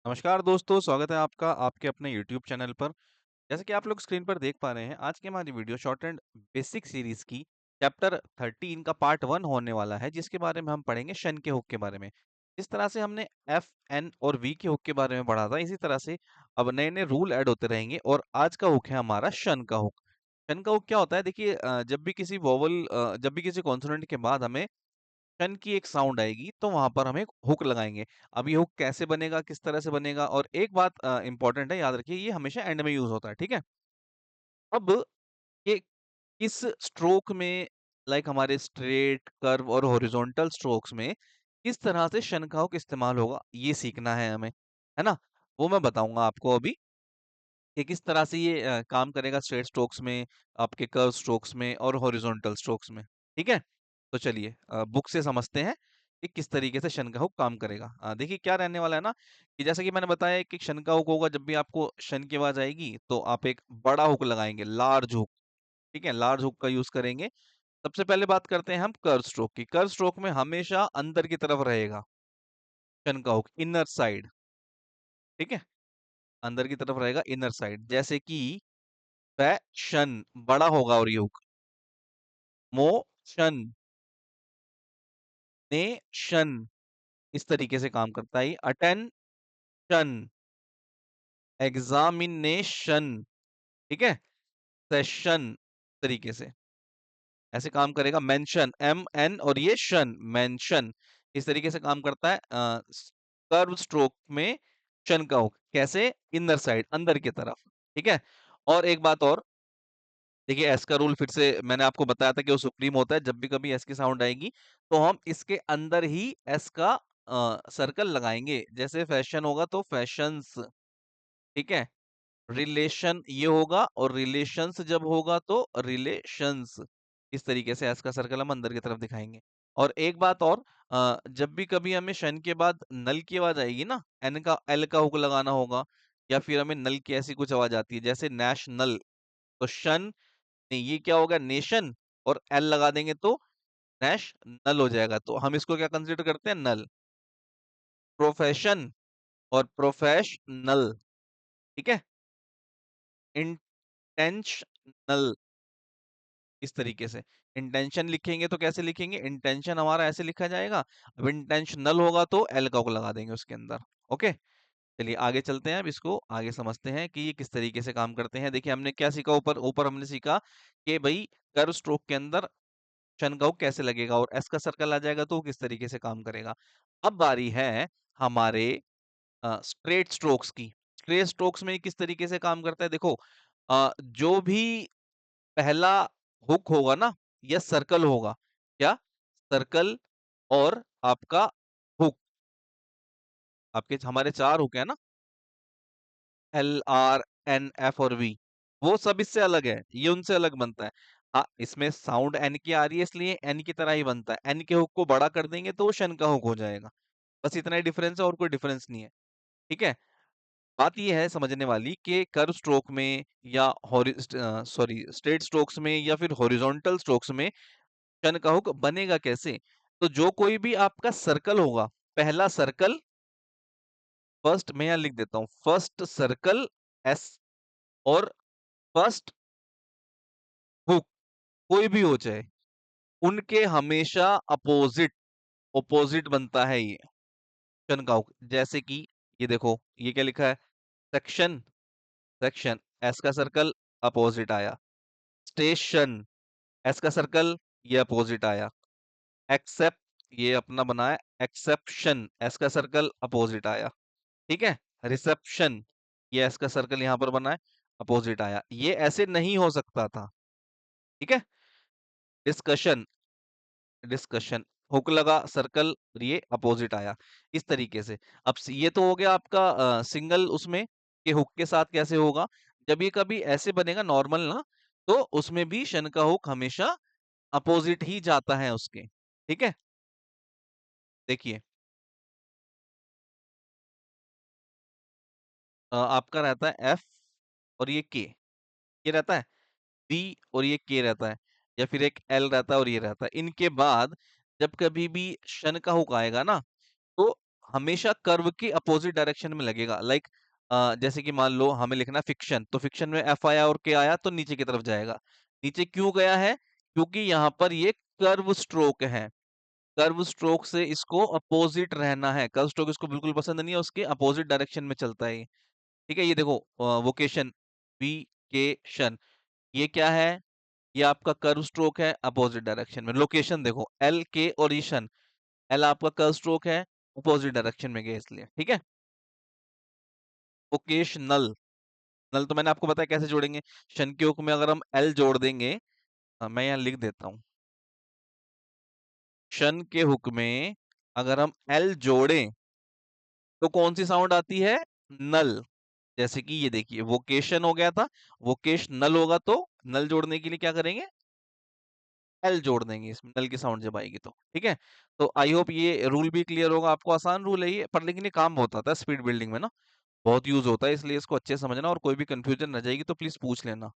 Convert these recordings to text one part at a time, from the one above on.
नमस्कार दोस्तों, स्वागत है आपका आपके अपने यूट्यूब चैनल पर। जैसे कि आप लोग स्क्रीन पर देख पा रहे हैं, आज की हमारी video short and basic series की चैप्टर 13 का पार्ट 1 होने वाला है, जिसके बारे में हम पढ़ेंगे शन के हुक के बारे में। जिस तरह से हमने एफ, एन और वी के हुक के बारे में पढ़ा था, इसी तरह से अब नए-नए रूल ऐड होते रहेंगे और आज का हुक है हमारा शन का हुक। शन का हुक क्या होता है? देखिए जब भी किसी कॉन्सोनेंट के बाद हमें शन की एक साउंड आएगी तो वहां पर हम एक हुक लगाएंगे। अब ये हुक कैसे बनेगा, किस तरह से बनेगा, और एक बात इंपॉर्टेंट है, याद रखिए, ये हमेशा एंड में यूज होता है, ठीक है। अब ये किस स्ट्रोक में, लाइक हमारे स्ट्रेट, कर्व और हॉरिजॉन्टल स्ट्रोक्स में किस तरह से शन का हुक इस्तेमाल होगा, ये सीखना है हमें, है ना। वो मैं बताऊंगा आपको अभी कि किस तरह से ये काम करेगा स्ट्रेट स्ट्रोक्स में, आपके कर्व स्ट्रोक्स में और हॉरिजॉन्टल स्ट्रोक्स में। ठीक है, तो चलिए बुक से समझते हैं कि किस तरीके से शन का हुक काम करेगा। देखिए क्या रहने वाला है ना, कि जैसा कि मैंने बताया कि शन का हुक होगा, जब भी आपको शन की आवाज आएगी तो आप एक बड़ा हुक लगाएंगे, लार्ज हुक। ठीक है, लार्ज हुक का यूज करेंगे। सबसे पहले बात करते हैं हम कर्व स्ट्रोक की। कर्व स्ट्रोक में हमेशा अंदर की तरफ रहेगा शन का हुक, इनर साइड। ठीक है, अंदर की तरफ रहेगा, इनर साइड। जैसे कि फैशन, बड़ा होगा और ये हुक। मोशन, नेशन, इस तरीके से काम करता है। अटेंशन, एग्जामिनेशन, ठीक है, सेशन, तरीके से ऐसे काम करेगा। मेंशन, एम एन और ये शन, मेंशन, इस तरीके से काम करता है। कर्व स्ट्रोक में शन का हुक कैसे, इनर साइड, अंदर की तरफ। ठीक है, और एक बात और, देखिए एस का रूल फिर से मैंने आपको बताया था कि वो सुप्रीम होता है। जब भी कभी एस की साउंड आएगी तो हम इसके अंदर ही एस का सर्कल लगाएंगे। जैसे फैशन होगा तो फैशंस, ठीक है। रिलेशन ये होगा, और रिलेशंस जब होगा तो रिलेशंस। इस तरीके से एस का सर्कल हम अंदर की तरफ दिखाएंगे। और एक बात और, जब भी कभी हमें शन के बाद नल की आवाज आएगी ना, एन का एल का हुक लगाना होगा, या फिर हमें नल की ऐसी कुछ आवाज आती है जैसे नेशनल, तो शन नहीं, ये क्या होगा, नेशन, और एल लगा देंगे तो नैश नल हो जाएगा। तो हम इसको क्या कंसीडर करते हैं, नल। प्रोफेशन और प्रोफेशनल, ठीक है। इंटेंशनल, इस तरीके से। इंटेंशन लिखेंगे तो कैसे लिखेंगे, इंटेंशन हमारा ऐसे लिखा जाएगा। अब इंटेंशनल होगा तो एल का लगा देंगे उसके अंदर। ओके, चलिए आगे चलते हैं। अब इसको आगे समझते हैं कि ये किस तरीके से काम करते हैं। देखिए हमने क्या सीखा, ऊपर ऊपर हमने सीखा कि भाई कर्व स्ट्रोक के अंदर शन का हुक कैसे लगेगा और एस का सर्कल आ जाएगा तो वो किस तरीके से काम करेगा। अब बारी है हमारे स्ट्रेट स्ट्रोक्स की। स्ट्रेट स्ट्रोक्स में किस तरीके से काम करता है, देखो, जो भी पहला हुक होगा ना, या सर्कल होगा, क्या, सर्कल और आपका हुक, आपके हमारे चार हुक है ना, एल, आर, एन, एफ और वी, वो सब इससे अलग है, ये उनसे अलग बनता है। हाँ, इसमें साउंड एन की आ रही है इसलिए एन की तरह ही बनता है। एन के हुक को बड़ा कर देंगे तो वो शन का हुक हो जाएगा। बस इतना ही डिफरेंस है, और कोई डिफरेंस नहीं है। ठीक है, बात ये है समझने वाली कि कर्व स्ट्रोक में या सॉरी स्ट्रेट स्ट्रोक्स में या फिर हॉरिजॉन्टल स्ट्रोक्स में शन का हुक बनेगा कैसे। तो जो कोई भी आपका सर्कल होगा, पहला सर्कल, फर्स्ट मैं यहां लिख देता हूं, फर्स्ट सर्कल एस, और फर्स्ट हुक, कोई भी हो चाहे, उनके हमेशा अपोजिट, ओपोजिट बनता है ये शन का हुक। जैसे कि ये देखो, ये क्या लिखा है, सेक्शन, सेक्शन, एस का सर्कल अपोजिट आया। स्टेशन, एस का सर्कल, ये अपोजिट आया। एक्सेप्ट, ये अपना बना है एक्सेप्शन, एस का सर्कल अपोजिट आया। ठीक है, रिसेप्शन, ये एस का सर्कल यहां पर बना है, अपोजिट आया। ये ऐसे नहीं हो सकता था। ठीक है, डिस्कशन, डिस्कशन, हुक लगा सर्कल और ये अपोजिट आया, इस तरीके से। अब ये तो हो गया आपका सिंगल, उसमें कि हुक के साथ कैसे होगा। जब ये कभी ऐसे बनेगा नॉर्मल ना, तो उसमें भी शन का हुक हमेशा अपोजिट ही जाता है उसके। ठीक है, देखिए आपका रहता है एफ और ये के, ये रहता है बी और ये के रहता है, या फिर एक एल रहता है और ये रहता है। इनके बाद जब कभी भी शन का हुक आएगा ना, तो हमेशा कर्व की अपोजिट डायरेक्शन में लगेगा। लाइक जैसे कि मान लो हमें लिखना फिक्शन, तो फिक्शन में एफ आया और के आया तो नीचे की तरफ जाएगा। नीचे क्यों गया है? क्योंकि यहाँ पर ये कर्व स्ट्रोक है। कर्व स्ट्रोक से इसको अपोजिट रहना है, कर्व स्ट्रोक इसको बिल्कुल पसंद नहीं है, उसके अपोजिट डायरेक्शन में चलता है ये। ठीक है, ये देखो वोकेशन, वीकेशन, ये क्या है? ये आपका कर्व स्ट्रोक है अपोजिट डायरेक्शन में। लोकेशन देखो, एल के और ईशन, एल आपका कर्व स्ट्रोक है, अपोजिट डायरेक्शन में गया इसलिए। ठीक है, वोकेशनल, नल तो मैंने आपको बताया कैसे जोड़ेंगे। शन के हुक में अगर हम एल जोड़ देंगे, मैं यहाँ लिख देता हूँ, शन के हुक में अगर हम एल जोड़ें तो कौन सी साउंड आती है? नल। जैसे कि ये देखिए वोकेशन हो गया था, वोकेश नल होगा तो नल जोड़ने के लिए क्या करेंगे? एल जोड़ देंगे इसमें, नल की साउंड जब आएगी तो। ठीक है, तो आई होप ये रूल भी क्लियर होगा आपको। आसान रूल है ये, पर लेकिन ये काम बहुत आता है स्पीड बिल्डिंग में ना, बहुत यूज होता है, इसलिए इसको अच्छे से समझना, और कोई भी कंफ्यूजन रह जाएगी तो प्लीज पूछ लेना।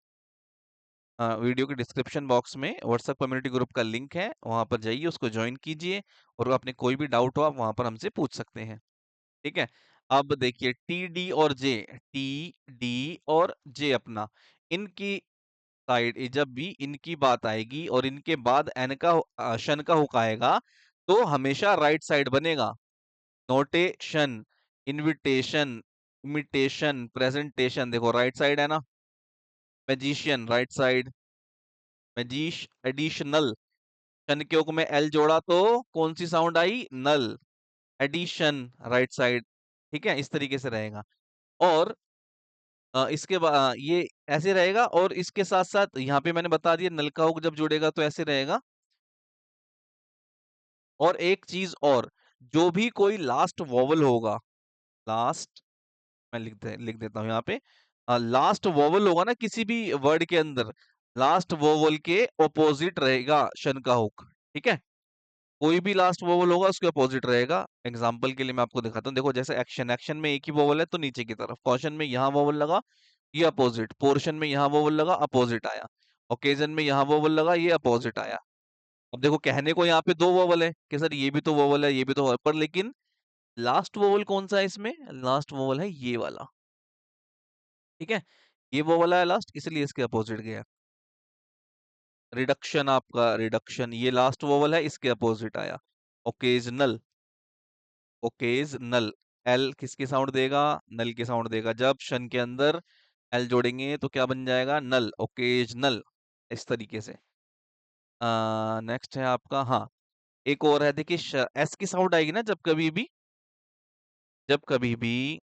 वीडियो के डिस्क्रिप्शन बॉक्स में व्हाट्सएप कम्युनिटी ग्रुप का लिंक है, वहां पर जाइए, उसको ज्वाइन कीजिए, और अपने कोई भी डाउट हो आप वहां पर हमसे पूछ सकते हैं। ठीक है, अब देखिए टी डी और जे, टी डी और जे अपना, इनकी साइड जब भी इनकी बात आएगी और इनके बाद एन का शन का हुक आएगा तो हमेशा राइट साइड बनेगा। नोटेशन, इनविटेशन, इमिटेशन, प्रेजेंटेशन, देखो राइट साइड है ना। मैजिशियन राइट साइड, मैजिश, एडिशनल, शन के हुक में एल जोड़ा तो कौन सी साउंड आई? नल, एडिशन, राइट साइड। ठीक है, इस तरीके से रहेगा। और इसके बाद ये ऐसे रहेगा, और इसके साथ साथ यहाँ पे मैंने बता दिया नल का हुक जब जुड़ेगा तो ऐसे रहेगा। और एक चीज और, जो भी कोई लास्ट वोवल होगा, लास्ट, मैं लिख देता हूँ यहाँ पे, लास्ट वोवल होगा ना किसी भी वर्ड के अंदर, लास्ट वोवल के ऑपोजिट रहेगा शन का हुक। ठीक है, कोई भी लास्ट वोवल होगा उसके अपोजिट रहेगा। एग्जांपल के लिए मैं आपको दिखाता हूँ, देखो जैसे एक्शन, एक्शन में एक ही वोवल है तो नीचे की तरफ, कॉशन में यहाँ वोवल लगा ये अपोजिट, पोर्शन में यहाँ वोवल लगा अपोजिट आया, ओकेजन में यहाँ वोवल लगा ये अपोजिट आया। अब देखो कहने को यहाँ पे दो वोवल है कि सर ये भी तो वोवल है ये भी तो वोवल, पर लेकिन लास्ट वोवल कौन सा है इसमें? लास्ट वोवल है ये वाला। ठीक है, ये वोवल है लास्ट, इसलिए इसके अपोजिट गया। रिडक्शन, आपका रिडक्शन, ये लास्ट वोवल है इसके अपोजिट आया। ओकेजनल, ओकेजनल, एल किसकी साउंड देगा? नल की साउंड देगा। जब शन के अंदर एल जोड़ेंगे तो क्या बन जाएगा? नल, ओकेजनल, इस तरीके से। नेक्स्ट है आपका, हाँ, एक और है, देखिए एस की साउंड आएगी ना जब कभी भी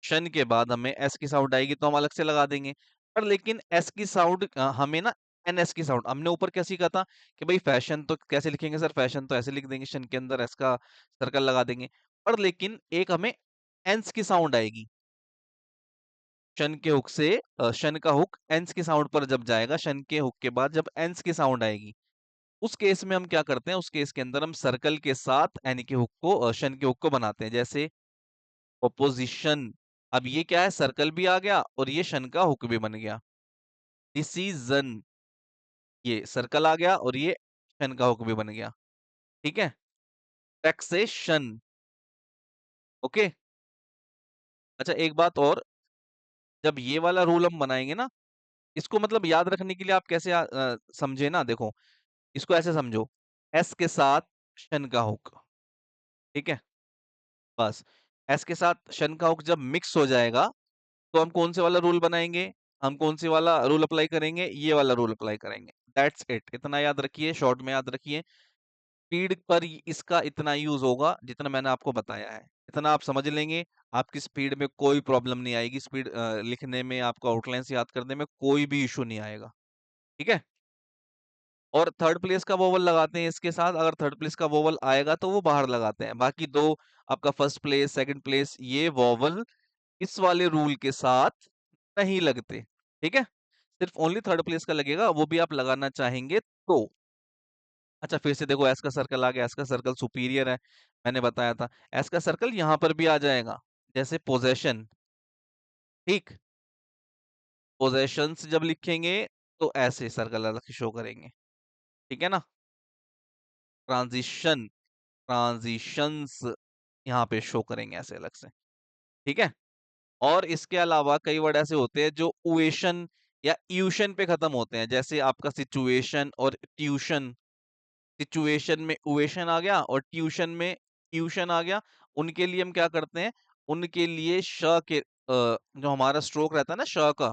शन के बाद हमें एस की साउंड आएगी तो हम अलग से लगा देंगे। पर लेकिन एस की साउंड हमें ना, एन एस की साउंड हमने ऊपर क्या सीखा था कि भाई फैशन तो कैसे लिखेंगे सर? फैशन तो ऐसे लिख देंगे, शन के अंदर एस का सर्कल लगा देंगे। पर लेकिन एक हमें एंस की साउंड आएगी शन के हुक से, शन का हुक एंस की साउंड पर जब जाएगा, शन के हुक के बाद जब एंस की साउंड आएगी, उस केस में हम क्या करते हैं? उस केस के अंदर हम सर्कल के साथ एन के हुक को, शन के हुक को बनाते हैं। जैसे ऑपोजिशन, अब ये क्या है? सर्कल भी आ गया और ये शन का हुक भी बन गया। डिसीजन, ये सर्कल आ गया और ये शन का हुक भी बन गया। ठीक है, टैक्सेशन। ओके, अच्छा एक बात और, जब ये वाला रूल हम बनाएंगे ना, इसको मतलब याद रखने के लिए आप कैसे समझे ना, देखो इसको ऐसे समझो, एस के साथ शन का हुक। ठीक है, बस एस के साथ शन का हुक जब मिक्स हो जाएगा तो हम कौन से वाला रूल बनाएंगे? हम कौन से वाला रूल अप्लाई करेंगे? ये वाला रूल अप्लाई करेंगे। दैट्स इट, इतना याद रखिए, शॉर्ट में याद रखिए। स्पीड पर इसका इतना यूज होगा जितना मैंने आपको बताया है, इतना आप समझ लेंगे, आपकी स्पीड में कोई प्रॉब्लम नहीं आएगी, स्पीड लिखने में, आपको आउटलाइंस याद करने में कोई भी इशू नहीं आएगा। ठीक है, और थर्ड प्लेस का वोवल लगाते हैं इसके साथ, अगर थर्ड प्लेस का वोवल आएगा तो वो बाहर लगाते हैं, बाकी दो, आपका फर्स्ट प्लेस सेकंड प्लेस, ये वोवल इस वाले रूल के साथ नहीं लगते। ठीक है, सिर्फ ओनली थर्ड प्लेस का लगेगा, वो भी आप लगाना चाहेंगे तो। अच्छा फिर से देखो एस का सर्कल आ गया, एस का सर्कल सुपीरियर है, मैंने बताया था। एस का सर्कल यहाँ पर भी आ जाएगा, जैसे पोजेशन। ठीक, पोजेशंस जब लिखेंगे तो ऐसे सर्कल अलग शो करेंगे। ठीक है ना, ट्रांजिशन, ट्रांजिशंस, यहाँ पे शो करेंगे ऐसे अलग से। ठीक है। और इसके अलावा कई वर्ड ऐसे होते हैं जो उएशन या यूशन पे खत्म होते हैं, जैसे आपका सिचुएशन और ट्यूशन। सिचुएशन में उएशन आ गया और ट्यूशन में ट्यूशन आ गया। उनके लिए हम क्या करते हैं, उनके लिए श के जो हमारा स्ट्रोक रहता है ना श का,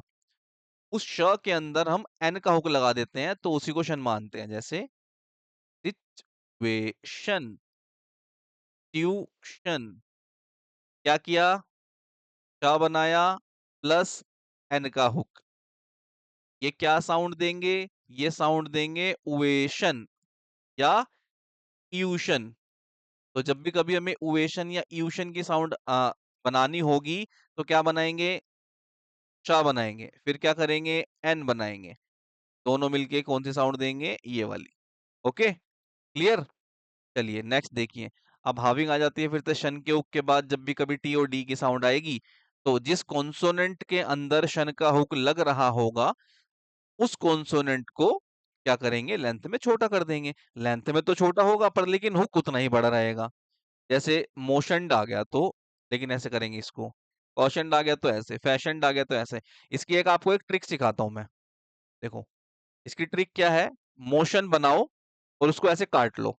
उस श के अंदर हम एन का हुक लगा देते हैं, तो उसी को शन मानते हैं। जैसे सिचुएशन, ट्यूशन, क्या किया, श बनाया प्लस एन का हुक। ये क्या साउंड देंगे, ये साउंड देंगे उएशन या यूशन। तो जब भी कभी हमें उवेशन या यूशन की साउंड बनानी होगी, तो क्या बनाएंगे, चा बनाएंगे, फिर क्या करेंगे, एन बनाएंगे। दोनों मिलके कौन सी साउंड देंगे, ये वाली। Okay, clear. चलिए नेक्स्ट देखिए। अब हाविंग आ जाती है फिर से शन के हुक के बाद, जब भी कभी टी और डी की साउंड आएगी, तो जिस कॉन्सोनेंट के अंदर शन का हुक लग रहा होगा, उस कॉन्सोनेंट को क्या करेंगे, लेंथ में छोटा कर देंगे। लेंथ में तो छोटा होगा पर लेकिन हुक उतना ही बड़ा रहेगा। जैसे मोशनड आ गया तो, लेकिन ऐसे करेंगे इसको, कॉशनड आ गया तो ऐसे, फैशनड आ गया तो ऐसे। इसकी एक आपको एक ट्रिक सिखाता हूं मैं। देखो, इसकी ट्रिक क्या है, मोशन बनाओ और उसको ऐसे काट लो।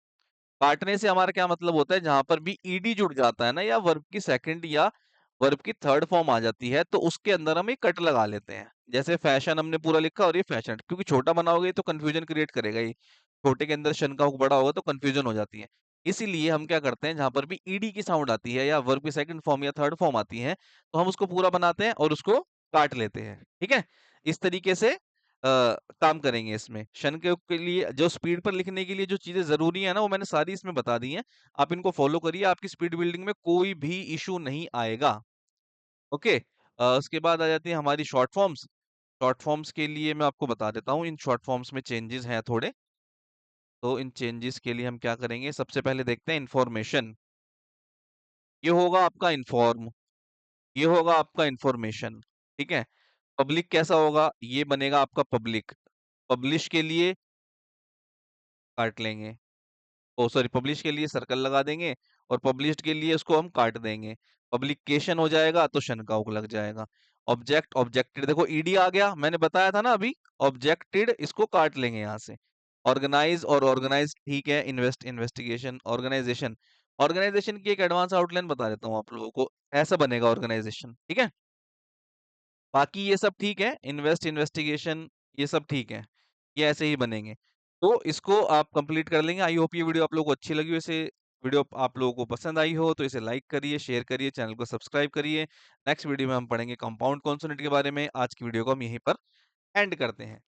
काटने से हमारा क्या मतलब होता है, जहां पर भी ईडी जुड़ जाता है ना, या वर्ब की सेकंड या वर्ब की थर्ड फॉर्म आ जाती है, तो उसके अंदर हम एक कट लगा लेते हैं। जैसे फैशन हमने पूरा लिखा और ये फैशन, क्योंकि छोटा बनाओगे तो कंफ्यूजन क्रिएट करेगा ये। छोटे के अंदर शन का हुक बड़ा होगा तो कंफ्यूजन हो जाती है। इसीलिए हम क्या करते हैं, जहां पर भी ईडी की साउंड आती है या वर्ब की सेकंड फॉर्म या थर्ड फॉर्म आती है, तो हम उसको पूरा बनाते हैं और उसको काट लेते हैं। ठीक है। इस तरीके से काम करेंगे इसमें। शन के लिए जो स्पीड पर लिखने के लिए जो चीजें जरूरी है ना, वो मैंने सारी इसमें बता दी हैं। आप इनको फॉलो करिए, आपकी स्पीड बिल्डिंग में कोई भी इशू नहीं आएगा। ओके। उसके बाद आ जाती है हमारी शॉर्ट फॉर्म्स। शॉर्ट फॉर्म्स के लिए मैं आपको बता देता हूँ, इन शॉर्ट फॉर्म्स में चेंजेस हैं थोड़े। तो इन चेंजेस के लिए हम क्या करेंगे, सबसे पहले देखते हैं इंफॉर्मेशन। ये होगा आपका इन्फॉर्म, ये होगा आपका इंफॉर्मेशन। ठीक है। पब्लिक कैसा होगा, ये बनेगा आपका पब्लिक। पब्लिश के लिए काट लेंगे, ओ सॉरी, पब्लिश के लिए सर्कल लगा देंगे और पब्लिश्ड के लिए उसको हम काट देंगे। पब्लिकेशन हो जाएगा तो शन का हुक लग जाएगा। ऑब्जेक्ट, ऑब्जेक्टेड, देखो ईडी आ गया, मैंने बताया था ना अभी। ऑब्जेक्टेड, इसको काट लेंगे यहाँ से। ऑर्गेनाइज और ऑर्गेनाइज ठीक है। Invest, investigation, organisation. ऑर्गेनाइजेशन की एक एडवांस आउटलाइन बता देता हूँ आप लोगों को, ऐसा बनेगा ऑर्गेनाइजेशन। ठीक है। बाकी ये सब ठीक है, इन्वेस्ट, इन्वेस्टिगेशन, ये सब ठीक है, ये ऐसे ही बनेंगे। तो इसको आप कंप्लीट कर लेंगे। आई होप ये वीडियो आप लोगों को अच्छी लगी हो। इसे वीडियो आप लोगों को पसंद आई हो तो इसे लाइक करिए, शेयर करिए, चैनल को सब्सक्राइब करिए। नेक्स्ट वीडियो में हम पढ़ेंगे कंपाउंड कॉन्सोनेंट के बारे में। आज की वीडियो को हम यहीं पर एंड करते हैं।